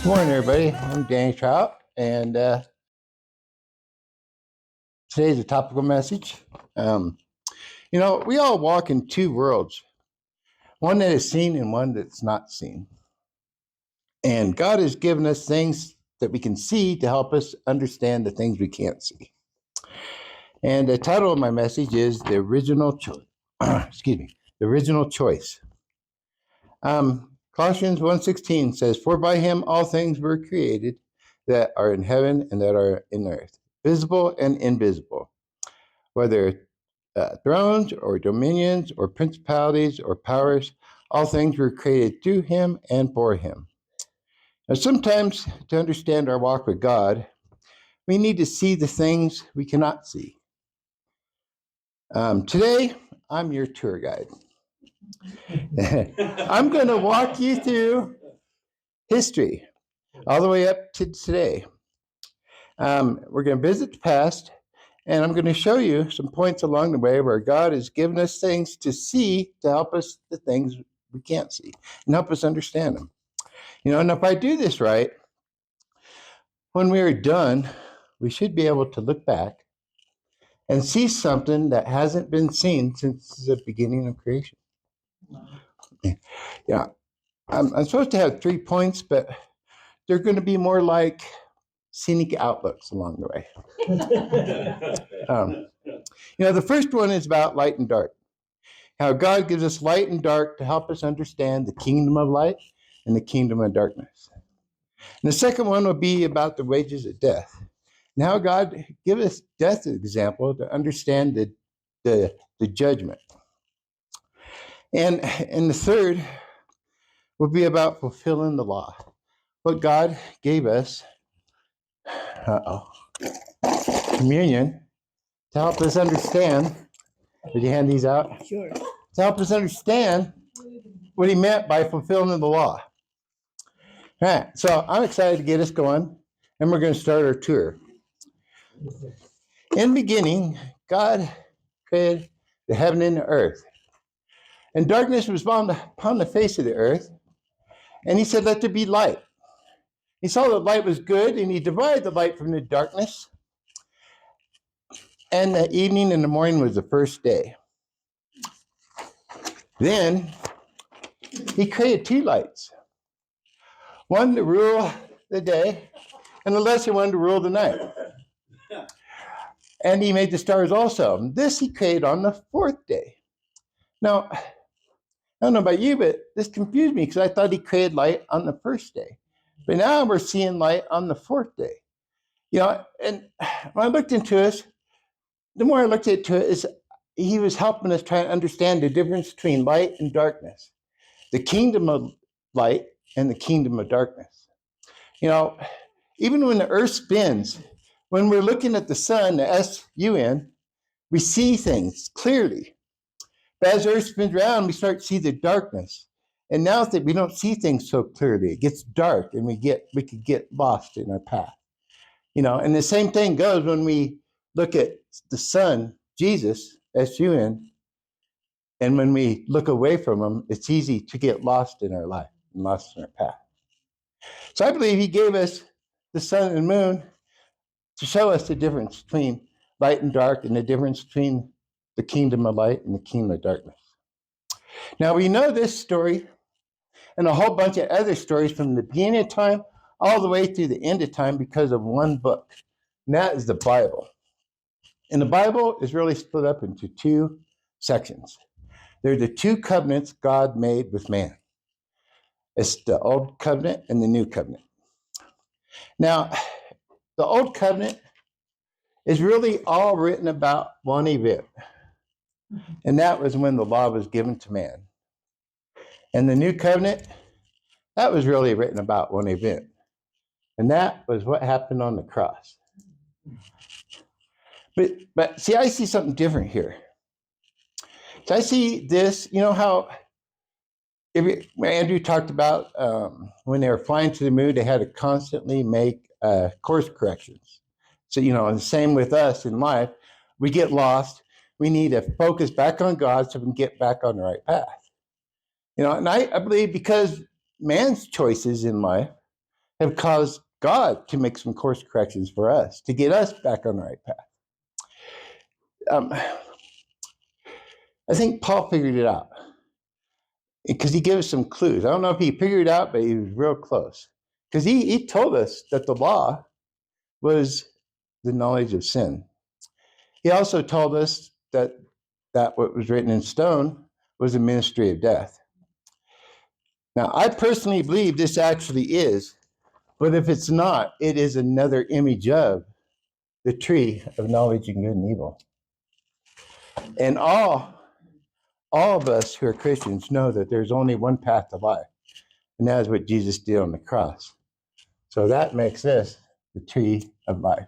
Morning, everybody. I'm Danny Trout, and today's a topical message. We all walk in two worlds, one that is seen and one that's not seen. And God has given us things that we can see to help us understand the things we can't see. And the title of my message is The Original Choice. The Original Choice. Colossians 1:16 says, "For by him all things were created that are in heaven and that are in earth, visible and invisible, whether thrones or dominions or principalities or powers, all things were created through him and for him." Now, sometimes to understand our walk with God, we need to see the things we cannot see. Today, I'm your tour guide. I'm going to walk you through history all the way up to today. We're going to visit the past, and I'm going to show you some points along the way where God has given us things to see to help us the things we can't see and help us understand them. And if I do this right, when we are done, we should be able to look back and see something that hasn't been seen since the beginning of creation. Yeah, I'm supposed to have 3 points, but they're going to be more like scenic outlooks along the way. The first one is about light and dark. How God gives us light and dark to help us understand the kingdom of light and the kingdom of darkness. And the second one will be about the wages of death. And how God gives us death as an example to understand the judgment. And the third will be about fulfilling the law. What God gave us, communion, to help us understand. Did you hand these out? Sure. To help us understand what he meant by fulfilling the law. All right, so I'm excited to get us going, and we're going to start our tour. In the beginning, God created the heaven and the earth. And darkness was upon the face of the earth. And he said, "Let there be light." He saw that light was good, and he divided the light from the darkness. And the evening and the morning was the first day. Then he created two lights, one to rule the day and the lesser one to rule the night. And he made the stars also. This he created on the fourth day. Now, I don't know about you, but this confused me because I thought he created light on the first day. But now we're seeing light on the fourth day. And when I looked into this, the more I looked into it, is he was helping us try to understand the difference between light and darkness, the kingdom of light and the kingdom of darkness. Even when the earth spins, when we're looking at the sun, the sun, we see things clearly. But as the earth spins around, we start to see the darkness. And now that we don't see things so clearly, it gets dark and we could get lost in our path. And the same thing goes when we look at the Son, Jesus, sun, and when we look away from him, it's easy to get lost in our life and lost in our path. So I believe he gave us the sun and moon to show us the difference between light and dark and the difference between the kingdom of light and the kingdom of darkness. Now we know this story and a whole bunch of other stories from the beginning of time all the way through the end of time because of one book, and that is the Bible. And the Bible is really split up into two sections. They're the two covenants God made with man. It's the Old Covenant and the New Covenant. Now, the Old Covenant is really all written about one event, and that was when the law was given to man. And the New Covenant, that was really written about one event, and that was what happened on the cross. But see, I see something different here. So I see this, how Andrew talked about when they were flying to the moon, they had to constantly make course corrections. So, and the same with us in life. We get lost. We need to focus back on God so we can get back on the right path. And I believe because man's choices in life have caused God to make some course corrections for us to get us back on the right path. I think Paul figured it out because he gave us some clues. I don't know if he figured it out, but he was real close. Because he told us that the law was the knowledge of sin. He also told us that what was written in stone was a ministry of death. Now, I personally believe this actually is, but if it's not, it is another image of the tree of knowledge of good and evil. And all of us who are Christians know that there's only one path to life, and that is what Jesus did on the cross. So that makes this the tree of life.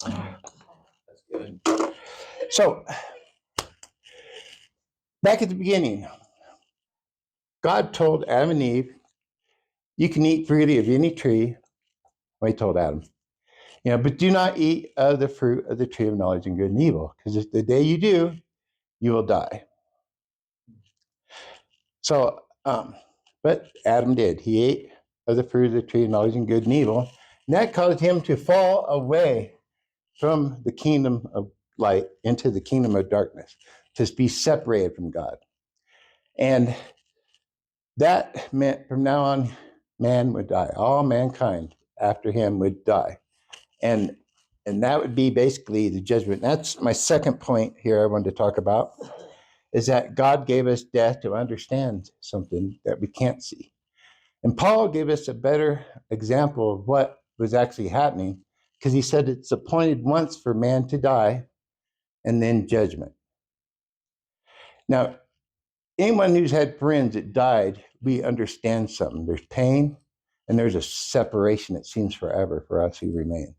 That's good. So, back at the beginning, God told Adam and Eve, you can eat freely of any tree. Well, he told Adam, but do not eat of the fruit of the tree of knowledge and good and evil, because the day you do, you will die. So, but Adam did. He ate of the fruit of the tree of knowledge and good and evil, and that caused him to fall away from the kingdom of light into the kingdom of darkness, to be separated from God. And that meant from now on, man would die. All mankind after him would die. And that would be basically the judgment. That's my second point here I wanted to talk about, is that God gave us death to understand something that we can't see. And Paul gave us a better example of what was actually happening, because he said it's appointed once for man to die and then judgment. Now, anyone who's had friends that died, we understand something. There's pain and there's a separation that seems forever for us who remain.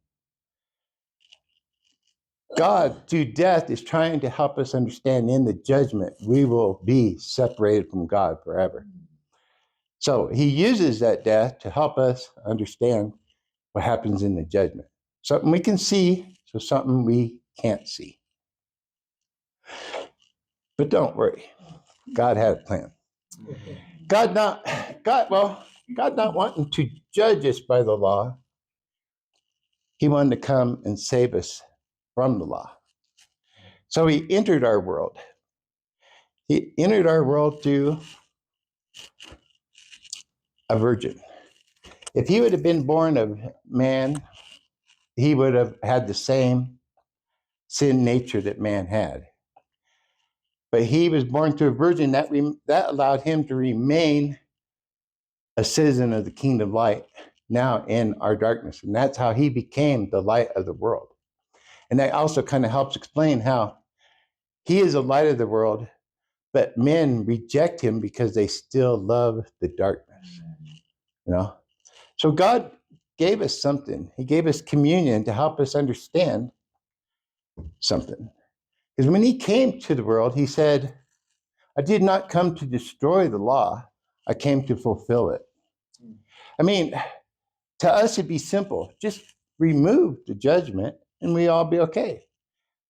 God, through death, is trying to help us understand in the judgment, we will be separated from God forever. So he uses that death to help us understand what happens in the judgment. Something we can see, so something we can't see. But don't worry, God had a plan. God not wanting to judge us by the law. He wanted to come and save us from the law. So he entered our world. He entered our world through a virgin. If he would have been born of man, he would have had the same sin nature that man had. But he was born through a virgin that allowed him to remain a citizen of the kingdom of light now in our darkness. And that's how he became the light of the world. And that also kind of helps explain how he is the light of the world, but men reject him because they still love the darkness. So God gave us something. He gave us communion to help us understand something. Because when he came to the world, he said, I did not come to destroy the law. I came to fulfill it. I mean, to us, it'd be simple. Just remove the judgment and we all be okay.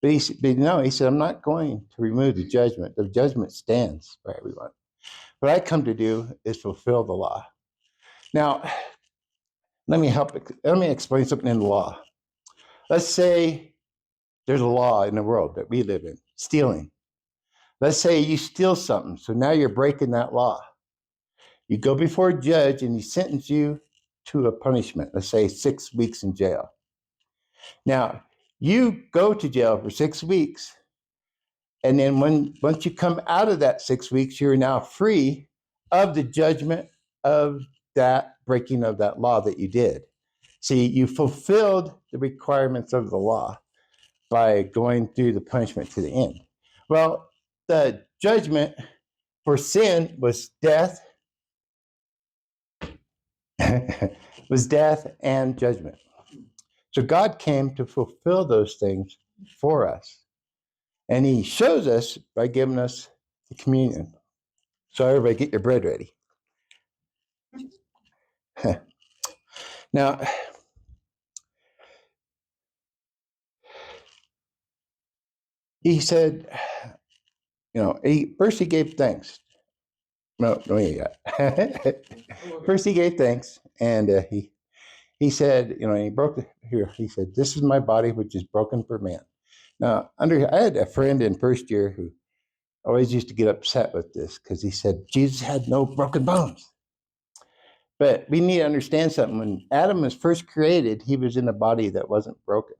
But he said, I'm not going to remove the judgment. The judgment stands for everyone. What I come to do is fulfill the law. Now, let me explain something in the law. Let's say there's a law in the world that we live in, stealing. Let's say you steal something, so now you're breaking that law. You go before a judge and he sentences you to a punishment, let's say 6 weeks in jail. Now, you go to jail for 6 weeks, and then once you come out of that 6 weeks, you're now free of the judgment of that breaking of that law that you did. See, you fulfilled the requirements of the law by going through the punishment to the end. Well, the judgment for sin was death, was death and judgment. So God came to fulfill those things for us. And he shows us by giving us the communion. So everybody get your bread ready. Now, he said, first he gave thanks. No, yet. First, he gave thanks, and he said, he broke here. He said, "This is my body, which is broken for man." Now, I had a friend in first year who always used to get upset with this because he said Jesus had no broken bones. But we need to understand something. When Adam was first created, he was in a body that wasn't broken.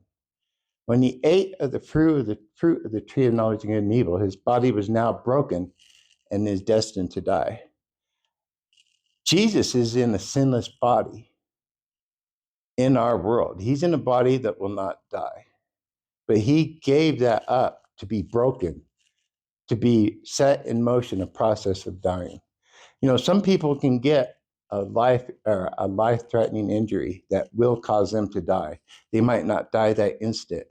When he ate of the fruit of the tree of knowledge of good and evil, his body was now broken and is destined to die. Jesus is in a sinless body in our world. He's in a body that will not die. But he gave that up to be broken, to be set in motion, a process of dying. Some people can get a life-threatening injury that will cause them to die. They might not die that instant,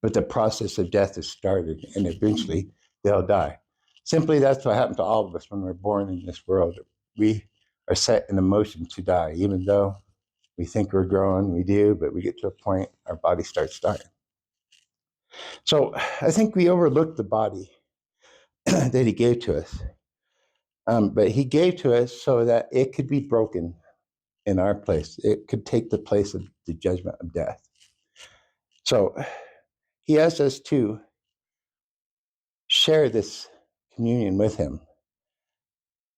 but the process of death is started, and eventually they'll die. Simply, that's what happened to all of us when we're born in this world. We are set in a motion to die, even though we think we're growing, we do, but we get to a point, our body starts dying. So I think we overlook the body that he gave to us. But he gave to us so that it could be broken in our place. It could take the place of the judgment of death. So he asked us to share this communion with him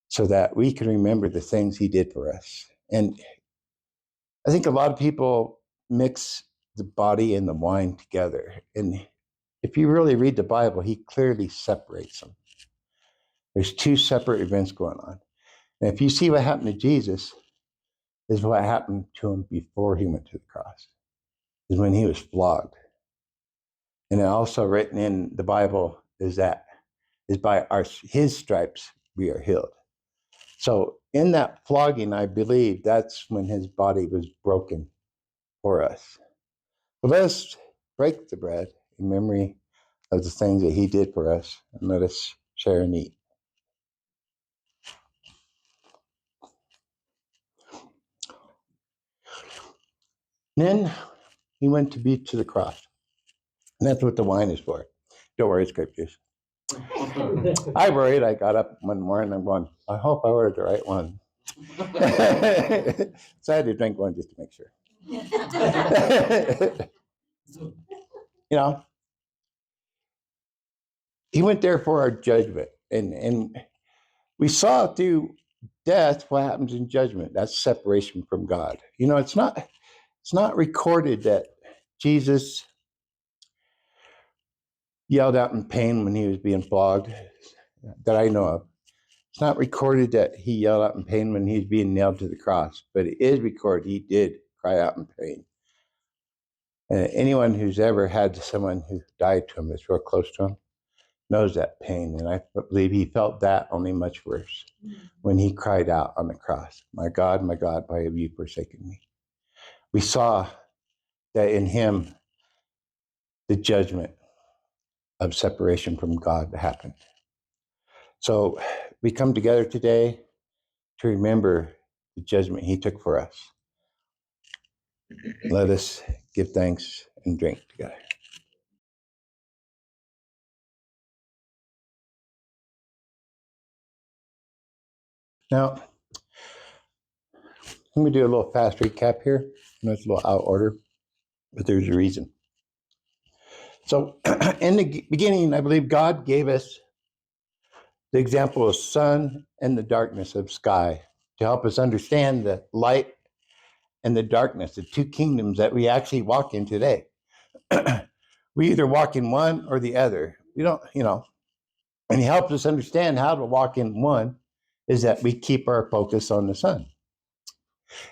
so that we can remember the things he did for us. And I think a lot of people mix the body and the wine together. And if you really read the Bible, he clearly separates them. There's two separate events going on. And if you see what happened to Jesus, is what happened to him before he went to the cross, is when he was flogged. And also written in the Bible is by his stripes we are healed. So in that flogging, I believe that's when his body was broken for us. But let us break the bread in memory of the things that he did for us, and let us share and eat. Then he went to the cross. And that's what the wine is for. Don't worry, it's grape juice. I worried. I got up one morning and I'm going, I hope I ordered the right one. So I had to drink one just to make sure. He went there for our judgment. And we saw through death what happens in judgment. That's separation from God. It's not recorded that Jesus yelled out in pain when he was being flogged, that I know of. It's not recorded that he yelled out in pain when he was being nailed to the cross, but it is recorded he did cry out in pain. And anyone who's ever had someone who died to him that's real close to him knows that pain. And I believe he felt that only much worse when he cried out on the cross, my God, why have you forsaken me? We saw that in him, the judgment of separation from God happened. So we come together today to remember the judgment he took for us. Let us give thanks and drink together. Now, let me do a little fast recap here. I know it's a little out of order, but there's a reason. So in the beginning, I believe God gave us the example of sun and the darkness of sky to help us understand the light and the darkness, the two kingdoms that we actually walk in today. We either walk in one or the other. We don't, and he helps us understand how to walk in one is that we keep our focus on the sun.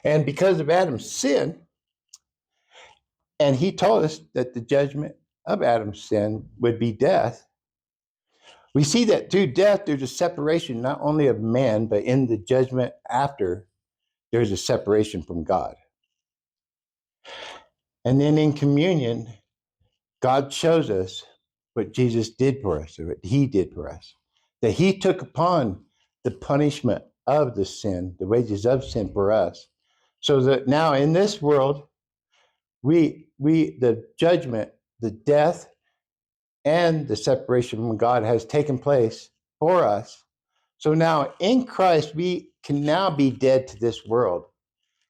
And because of Adam's sin, and he told us that the judgment of Adam's sin would be death, we see that through death, there's a separation not only of man, but in the judgment after, there's a separation from God. And then in communion, God shows us what Jesus did for us, or what he did for us, that he took upon the punishment of the sin, the wages of sin for us, so that now in this world, the judgment, the death, and the separation from God has taken place for us, So now in Christ, we can now be dead to this world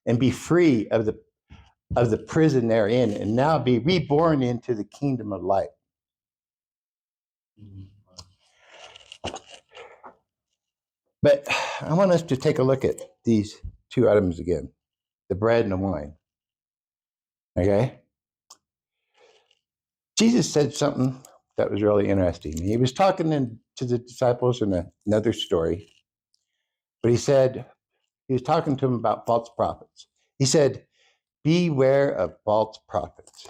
and be free of the prison they're in, and now be reborn into the kingdom of light. But I want us to take a look at these two items again, the bread and the wine. Okay? Jesus said something that was really interesting. He was talking to the disciples in another story, but he was talking to them about false prophets. He said, beware of false prophets.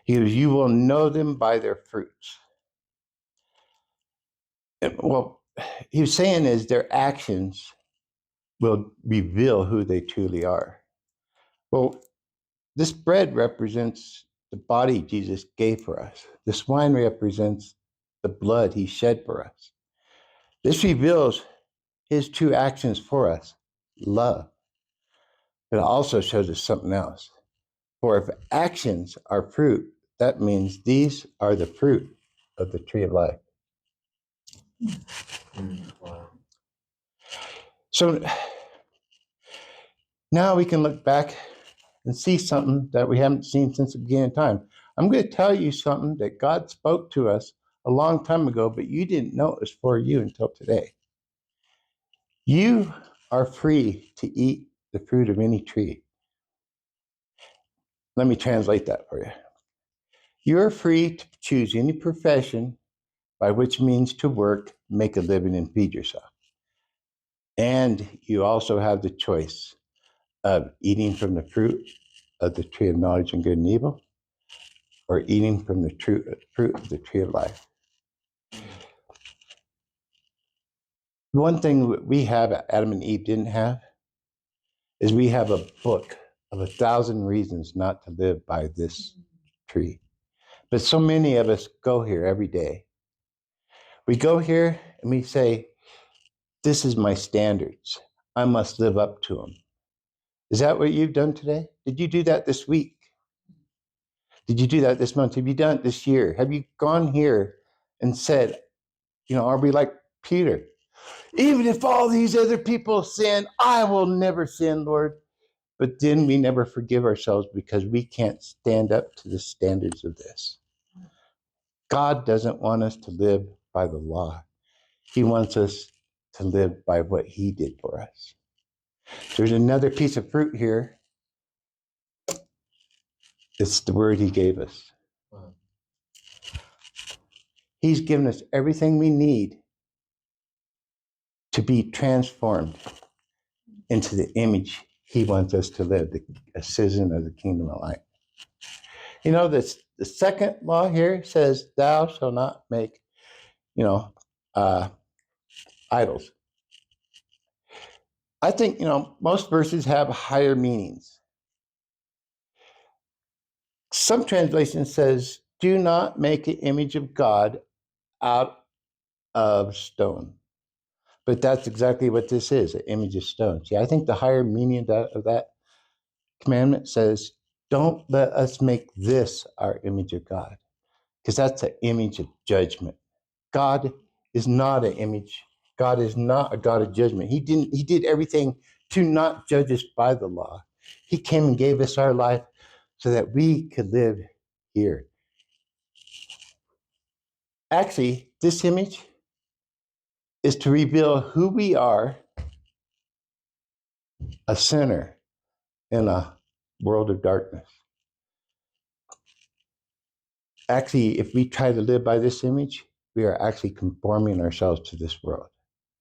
He goes, you will know them by their fruits. Well, he was saying is their actions will reveal who they truly are. Well, this bread represents the body Jesus gave for us. This wine represents the blood he shed for us. This reveals his true actions for us, love. It also shows us something else. For if actions are fruit, that means these are the fruit of the tree of life. Wow. So now we can look back and see something that we haven't seen since the beginning of time. I'm going to tell you something that God spoke to us a long time ago, but you didn't know it was for you until today. You are free to eat the fruit of any tree. Let me translate that for you. You're free to choose any profession by which means to work, make a living, and feed yourself. And you also have the choice of eating from the fruit of the tree of knowledge and good and evil, or eating from the fruit of the tree of life. One thing we have, Adam and Eve didn't have, is we have a book of 1,000 reasons not to live by this tree. But so many of us go here every day. We go here and we say, this is my standards. I must live up to them. Is that what you've done today? Did you do that this week? Did you do that this month? Have you done it this year? Have you gone here and said, are we like Peter? Even if all these other people sin, I will never sin, Lord. But then we never forgive ourselves because we can't stand up to the standards of this. God doesn't want us to live by the law. He wants us to live by what he did for us. There's another piece of fruit here. It's the word he gave us. He's given us everything we need to be transformed into the image he wants us to live, a citizen of the kingdom of light. The second law here says, thou shalt not make, idols. I think, most verses have higher meanings. Some translation says, do not make an image of God out of stone. But that's exactly what this is, an image of stone. See, I think the higher meaning of that commandment says, don't let us make this our image of God, because that's an image of judgment. God is not an image. God is not a God of judgment. He did everything to not judge us by the law. He came and gave us our life so that we could live here. Actually, this image is to reveal who we are, a sinner in a world of darkness. Actually, if we try to live by this image, we are actually conforming ourselves to this world.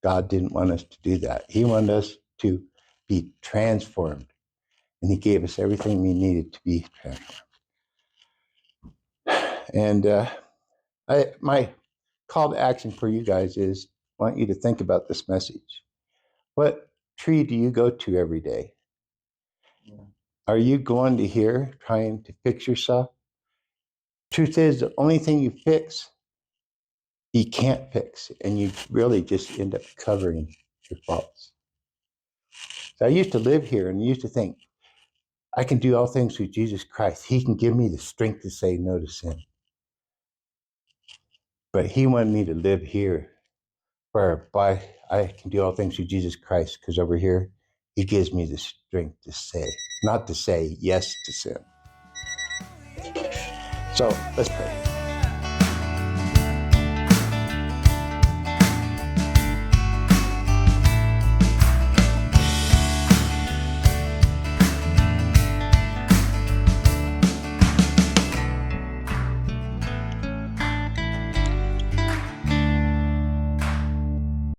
God didn't want us to do that. He wanted us to be transformed, and he gave us everything we needed to be transformed. And my call to action for you guys is, I want you to think about this message. What tree do you go to every day? Are you going to here trying to fix yourself? Truth is, the only thing you fix, you can't fix, and you really just end up covering your faults. So I used to live here and used to think, I can do all things through Jesus Christ. He can give me the strength to say no to sin. But he wanted me to live here whereby I can do all things through Jesus Christ, because over here, he gives me the strength to say, not to say yes to sin. So let's pray.